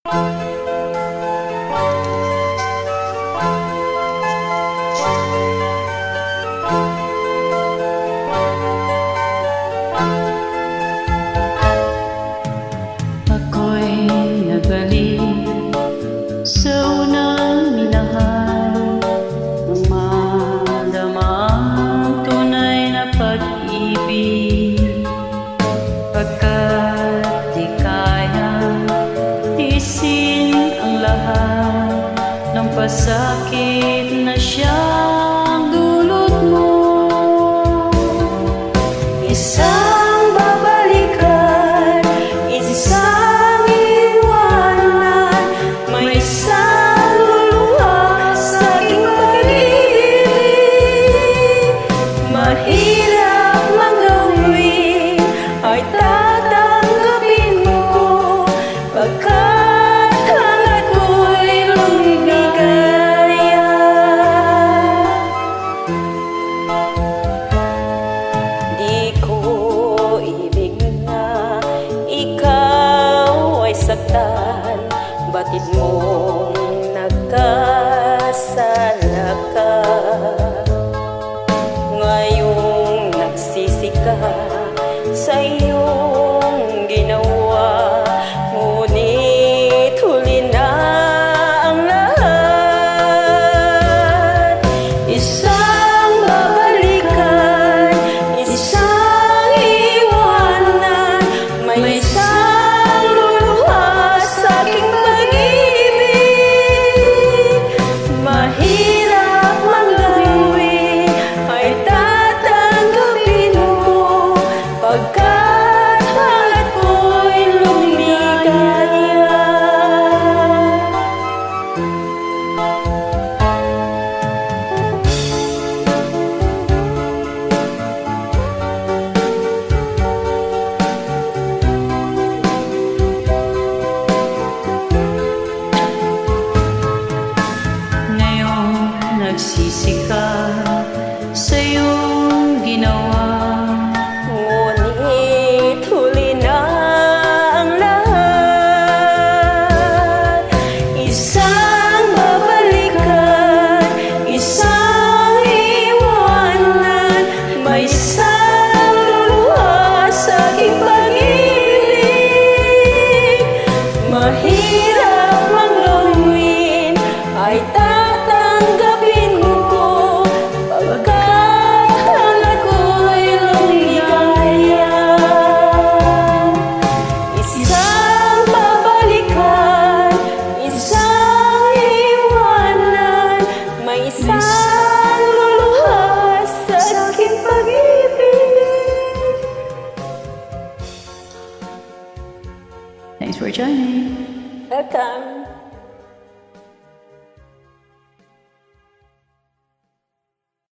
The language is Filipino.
Ako'y nagbalik sa unang minahal, nang madama ang tunay na pag-ibig. Pagkat di kayang tiisin ang lahat ng pasakit na siyang dulot mo. Isang babalikan, isang iwanan, may isang luluha sa aking pag-ibig. Mahirap mang gawin ay tatanggapin mo, pagkat hangat ko'y lumigaya. Di ko ibig na ikaw ay saktan, batid mong nagkasala ka. Ngayong nagsisi ka sa iyong ginawa, ngunit huli na ang lahat. Isang babalikan, isang iwanan, may isang luluha sa aking pag-ibig. Mahirap mang gawin ay tatanggapin mo, pagkat hangat ko'y lumigaya. Ngayon nagsisi ka sa iyong ginawa, ngunit huli na ang lahat. Isang babalikan, isang iwanan, may isang luluha sa aking pag-ibig. Mahirap mang gawin ay tatanggapin ko, pagkat hangat ko'y lumigaya. Isang babalikan, isang iwanan, may isang luluha sa aking pag-ibig. Thanks for joining. Welcome.